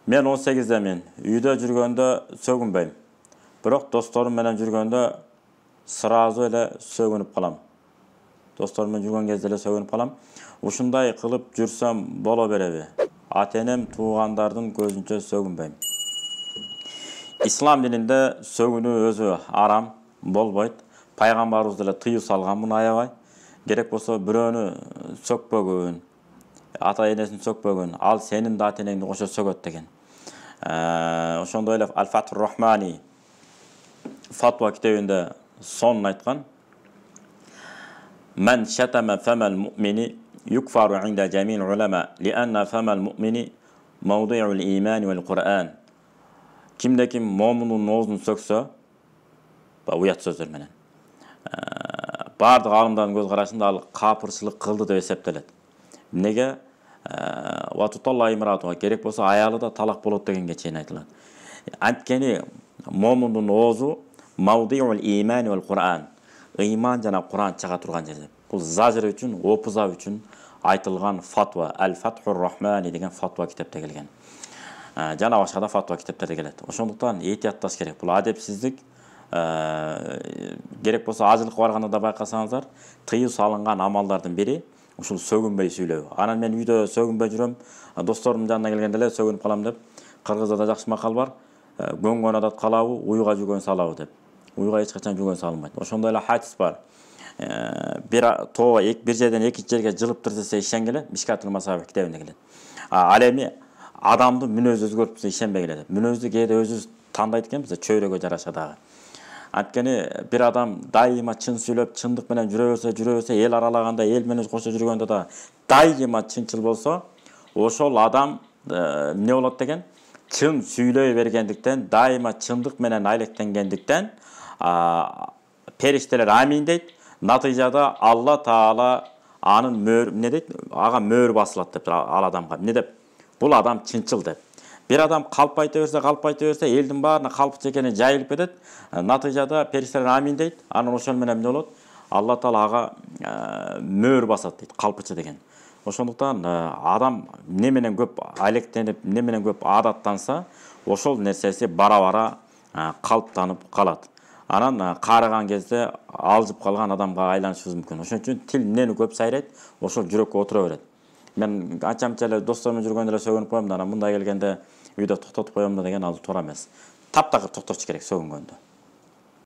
Мен 18-демен. Үйдө жүргөндө сөгүнбөйм. Бирок досторум менен жүргөндө сразу эле сөгүнүп калам. Досторум менен жүргөн кезде эле сөгүнүп калам. Ушундай кылып жүрсөм боло береби? Ата-энем, туугандардын көзүнчө сөгүнбөйм. Ислам дининде сөгүнүү өзү арам болбойт. Пайгамбарыбыз деле тыюу салган, муну аябай. Керек болсо бирөөнү сөкпөгүн, ата-энесин сөкпөгүн, ал сенин да ата-энеңди кошо сөгөт деген. Ошондой эле Аль-Фатхур Рахмани фатва китебинде сонун айткан. Мен шатама фамал муъмини юкфару инда жамил улама лианна фамал муъмини мавди'ул иман вал Кур'ан. Кимде ким момундун оозун сөксө, уят сөздөр менен, бардык алымдардын көз карашында ал капырчылык кылды деп эсептелет. Неге? Ватуталла имратуга, керек болсо аялы да талак болот дегенге чейин айтылат. Анткени момундун оозу мавди'ул иман вал Кур'ан. Ыйман жана Кур'ан чыга турган жерде. Бул зажыр үчүн, опуза үчүн айтылган фатва. Аль-Фатхур Рахмани деген фатва китепте келген. Жана башка да фатва китептерде келет. Ошондуктан этиятташ керек. Бул адепсиздик. Керек болсо ажылыкка барганда да байкасаңыздар, тыюу салынган амалдардын бири ушул сөгүнбөй сүйлөө. Анан мен үйдө сөгүнбөй жүрөм, досторумдун жанына келгенде эле сөгүнүп калам деп. Кыргызда да жакшы макал бар. Гөңгөн адат калабы, уйга жүгөн салабы деп. Уйга эч качан жүгөн салынбайт. Ошондой эле хадис бар. Бир жерден экинчи жерге жылып десе ишенгиле, Мишкатул Масабих китебинде келет. Ал эми адамдын мүнөзү өзгөрүп турса ишенбегиле деп. Мүнөздү кээде өзүбүз тандайт экенбиз, чөйрөгө жараша дагы. Анткени бир адам дайыма чын сүйлөп, чындык менен жүрө берсе, эл аралаганда, эл менен кошо жүргөндө да дайыма чынчыл болсо, ошол адам эмне болот деген? Чын сүйлөй бергендиктен, дайыма чындык менен айлектенгендиктен, периштелер амин дейт. Натыйжада Алла Таала анын мөр эмне дейт? Ага мөр басылат деп ал адамга. Эмне деп? Бул адам чынчыл деп. Bir adam kalp ayta verse, elдің barına kalpçı ekeni jayылып кетет. Натыйжада периштелер амин дейт. Анан ошол менен эмне болот? Алла Таала ага мөр басат дейт, калпычы деген. Ошондуктан адам эмне менен көп алектенип, эмне менен көп адаттанса, ошол нерсеси бара-бара калыптанып калат. Анан карыган кезде алжып калган адамга айланышыбыз мүмкүн. Ошон үчүн тил эмнени көп сайрайт, ошол жүрөккө отура берет. Мен анча-мынча эле досторум жүргөндө эле сөгүнүп коем да, анан мындай келгенде үйдө токтотуп коем да деген ал туура эмес. Таптакыр токтотуш керек сөгүнгөндө.